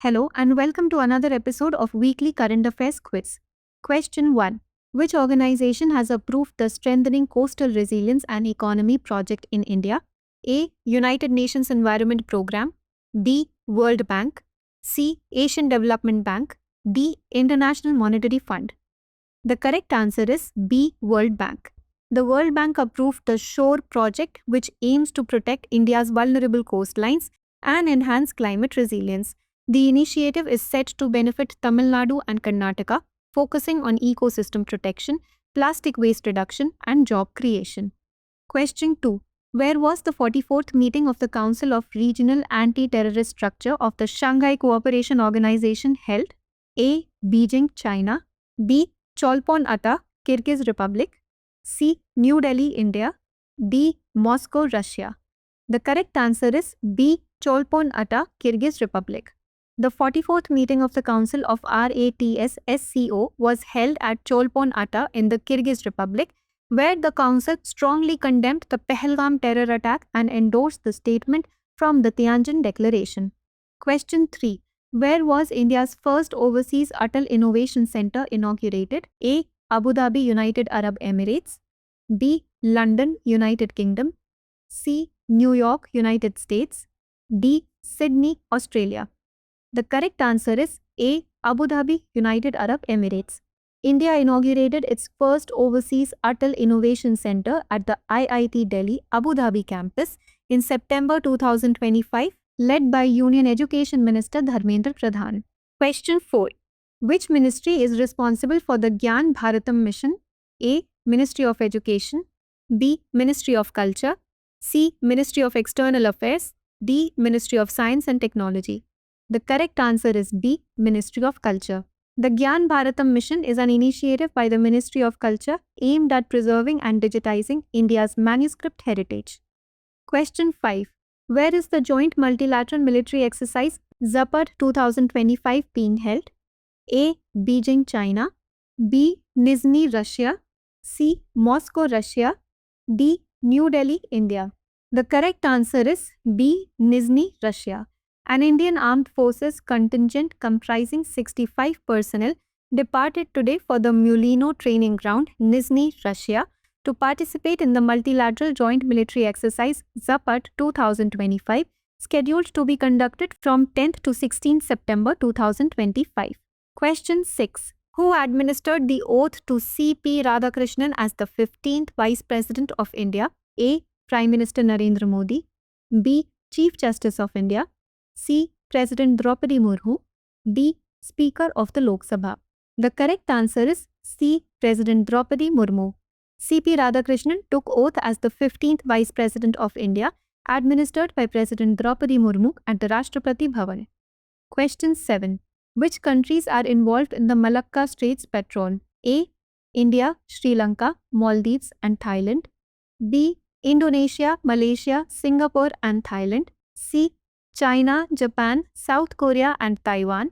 Hello and welcome to another episode of Weekly Current Affairs Quiz. Question 1. Which organization has approved the Strengthening Coastal Resilience and Economy project in India? A. United Nations Environment Programme. B. World Bank. C. Asian Development Bank. D. International Monetary Fund. The correct answer is B. World Bank. The World Bank approved the SHORE project, which aims to protect India's vulnerable coastlines and enhance climate resilience. The initiative is set to benefit Tamil Nadu and Karnataka, focusing on ecosystem protection, plastic waste reduction, and job creation. Question 2. Where was the 44th meeting of the Council of Regional Anti-Terrorist Structure of the Shanghai Cooperation Organization held? A. Beijing, China. B. Cholpon Ata, Kyrgyz Republic. C. New Delhi, India. D. Moscow, Russia. The correct answer is B. Cholpon Ata, Kyrgyz Republic. The 44th meeting of the Council of RATS-SCO was held at Cholpon Ata in the Kyrgyz Republic, where the Council strongly condemned the Pahalgam terror attack and endorsed the statement from the Tianjin Declaration. Question 3. Where was India's first overseas Atal Innovation Centre inaugurated? A. Abu Dhabi, United Arab Emirates. B. London, United Kingdom. C. New York, United States. D. Sydney, Australia. The correct answer is A. Abu Dhabi, United Arab Emirates. India inaugurated its first overseas Atal Innovation Centre at the IIT Delhi Abu Dhabi campus in September 2025, led by Union Education Minister Dharmendra Pradhan. Question 4. Which ministry is responsible for the Gyan Bharatam mission? A. Ministry of Education. B. Ministry of Culture. C. Ministry of External Affairs. D. Ministry of Science and Technology. The correct answer is B. Ministry of Culture. The Gyan Bharatam mission is an initiative by the Ministry of Culture aimed at preserving and digitizing India's manuscript heritage. Question 5. Where is the joint multilateral military exercise Zapad 2025 being held? A. Beijing, China. B. Nizhny, Russia. C. Moscow, Russia. D. New Delhi, India. The correct answer is B. Nizhny, Russia. An Indian Armed Forces contingent comprising 65 personnel departed today for the Mulino training ground, Nizhny, Russia, to participate in the multilateral joint military exercise Zapad 2025, scheduled to be conducted from 10th to 16th September 2025. Question 6. Who administered the oath to C.P. Radhakrishnan as the 15th Vice President of India? A. Prime Minister Narendra Modi. B. Chief Justice of India. C. President Draupadi Murmu. D. Speaker of the Lok Sabha. The correct answer is C. President Draupadi Murmu. C.P. Radhakrishnan took oath as the 15th Vice President of India, administered by President Draupadi Murmu at the Rashtrapati Bhavan. Question 7. Which countries are involved in the Malacca Straits Patrol? A. India, Sri Lanka, Maldives and Thailand. B. Indonesia, Malaysia, Singapore and Thailand. C. China, Japan, South Korea and Taiwan.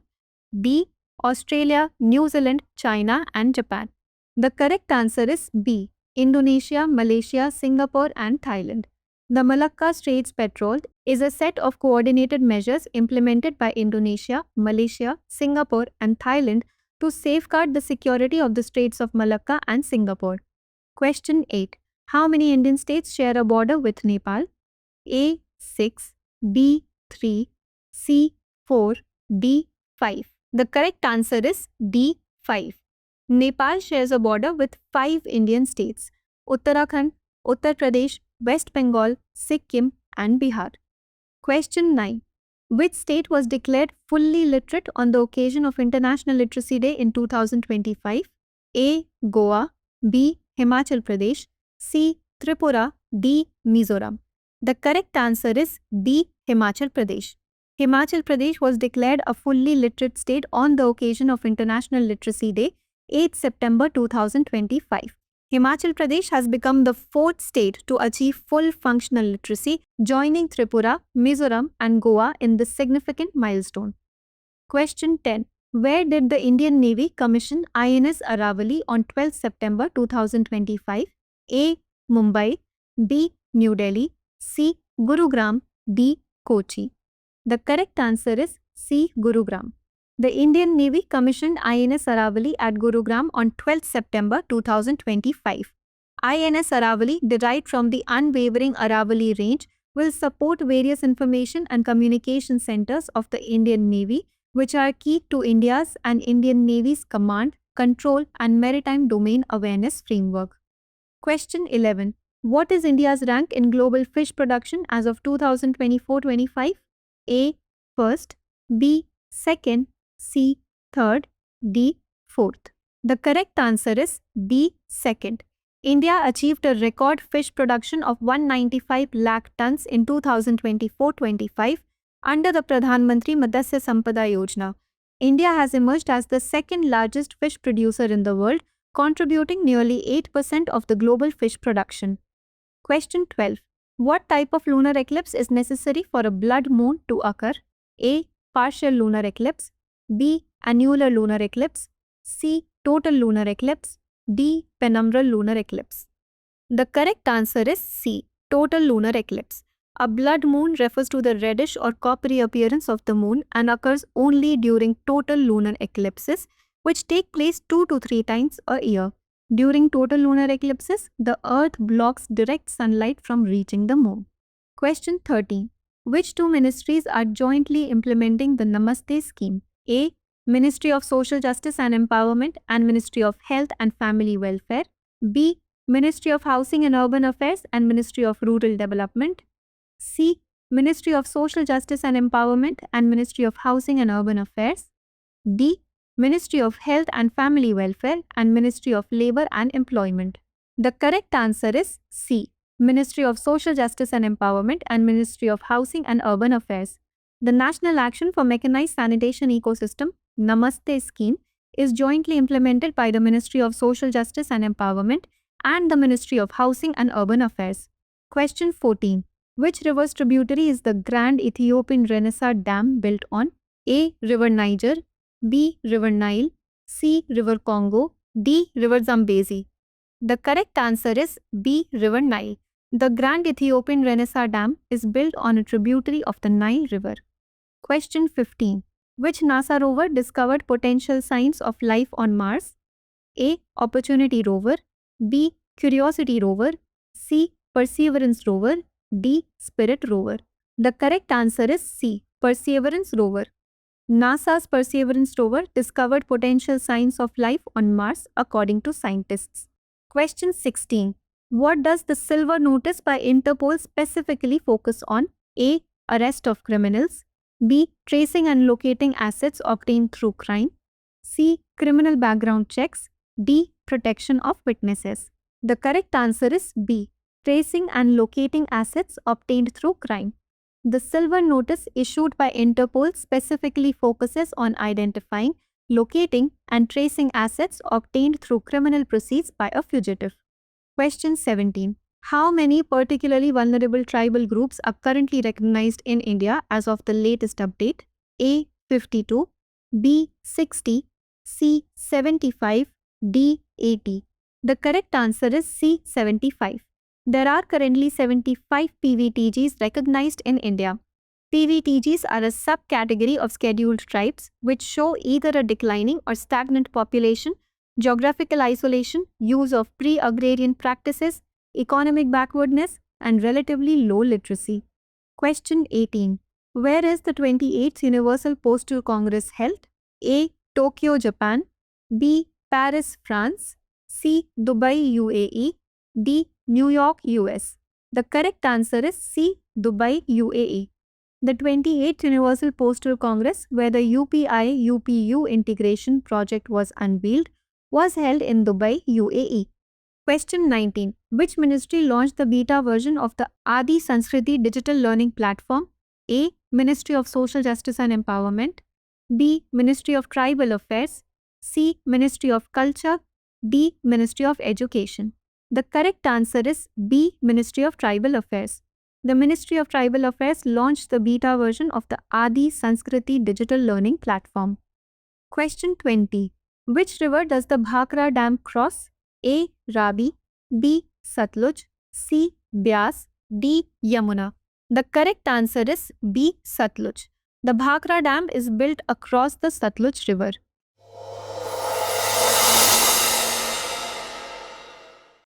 D. Australia, New Zealand, China and Japan. The correct answer is B. Indonesia, Malaysia, Singapore and Thailand. The Malacca Straits Patrol is a set of coordinated measures implemented by Indonesia, Malaysia, Singapore and Thailand to safeguard the security of the Straits of Malacca and Singapore. Question 8. How many Indian states share a border with Nepal? A. 6. B. 3. C. 4. D. 5. The correct answer is D. 5. Nepal shares a border with 5 Indian states: Uttarakhand, Uttar Pradesh, West Bengal, Sikkim and Bihar. Question 9. Which state was declared fully literate on the occasion of International Literacy Day in 2025? A. Goa. B. Himachal Pradesh. C. Tripura. D. Mizoram. The correct answer is D. Himachal Pradesh. Himachal Pradesh was declared a fully literate state on the occasion of International Literacy Day, 8 September 2025. Himachal Pradesh has become the 4th state to achieve full functional literacy, joining Tripura, Mizoram and Goa in this significant milestone. Question 10. Where did the Indian Navy commission INS Aravali on 12 September 2025? A. Mumbai. B. New Delhi. C. Gurugram. D. Kochi. The correct answer is C. Gurugram. The Indian Navy commissioned INS Aravali at Gurugram on 12 September 2025. INS Aravali, derived from the unwavering Aravali range, will support various information and communication centers of the Indian Navy, which are key to India's and Indian Navy's command, control, and maritime domain awareness framework. Question 11. What is India's rank in global fish production as of 2024-25? A. First. B. Second. C. Third. D. Fourth. The correct answer is B. Second. India achieved a record fish production of 195 lakh tons in 2024-25 under the Pradhan Mantri Matsya Sampada Yojana. India has emerged as the second largest fish producer in the world, contributing nearly 8% of the global fish production. Question 12. What type of lunar eclipse is necessary for a blood moon to occur? A. Partial lunar eclipse. B. Annular lunar eclipse. C. Total lunar eclipse. D. Penumbral lunar eclipse. The correct answer is C. Total lunar eclipse. A blood moon refers to the reddish or coppery appearance of the moon and occurs only during total lunar eclipses, which take place 2 to 3 times a year. During total lunar eclipses, the Earth blocks direct sunlight from reaching the moon. Question 13. Which two ministries are jointly implementing the Namaste scheme? A. Ministry of Social Justice and Empowerment and Ministry of Health and Family Welfare. B. Ministry of Housing and Urban Affairs and Ministry of Rural Development. C. Ministry of Social Justice and Empowerment and Ministry of Housing and Urban Affairs. D. Ministry of Health and Family Welfare and Ministry of Labor and Employment. The correct answer is C. Ministry of Social Justice and Empowerment and Ministry of Housing and Urban Affairs. The National Action for Mechanized Sanitation Ecosystem Namaste scheme is jointly implemented by the Ministry of Social Justice and Empowerment and the Ministry of Housing and Urban Affairs. Question 14. Which river's tributary is the Grand Ethiopian Renaissance Dam built on? A. River Niger. B. River Nile. C. River Congo. D. River Zambezi. The correct answer is B. River Nile. The Grand Ethiopian Renaissance Dam is built on a tributary of the Nile River. Question 15. Which NASA rover discovered potential signs of life on Mars? A. Opportunity rover. B. Curiosity rover. C. Perseverance rover. D. Spirit rover. The correct answer is C. Perseverance rover. NASA's Perseverance rover discovered potential signs of life on Mars, according to scientists. Question 16. What does the Silver Notice by Interpol specifically focus on? A. Arrest of criminals. B. Tracing and locating assets obtained through crime. C. Criminal background checks. D. Protection of witnesses. The correct answer is B. Tracing and locating assets obtained through crime. The Silver Notice issued by Interpol specifically focuses on identifying, locating, and tracing assets obtained through criminal proceeds by a fugitive. Question 17. How many particularly vulnerable tribal groups are currently recognized in India as of the latest update? A. 52. B. 60. C. 75. D. 80. The correct answer is C. 75. There are currently 75 PVTGs recognized in India. PVTGs are a subcategory of scheduled tribes which show either a declining or stagnant population, geographical isolation, use of pre-agrarian practices, economic backwardness, and relatively low literacy. Question 18. Where is the 28th Universal Postal Congress held? A. Tokyo, Japan. B. Paris, France. C. Dubai, UAE. D. New York, US. The correct answer is C. Dubai, UAE. The 28th Universal Postal Congress, where the UPI-UPU integration project was unveiled, was held in Dubai, UAE. Question 19. Which ministry launched the beta version of the Adi Sanskriti digital learning platform? A. Ministry of Social Justice and Empowerment. B. Ministry of Tribal Affairs. C. Ministry of Culture. D. Ministry of Education. The correct answer is B. Ministry of Tribal Affairs. The Ministry of Tribal Affairs launched the beta version of the Adi Sanskriti digital learning platform. Question 20. Which river does the Bhakra Dam cross? A. Ravi. B. Satluj. C. Byas. D. Yamuna. The correct answer is B. Satluj. The Bhakra Dam is built across the Satluj River.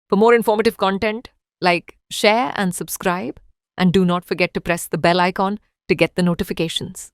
For more informative content, like, share and subscribe, and do not forget to press the bell icon to get the notifications.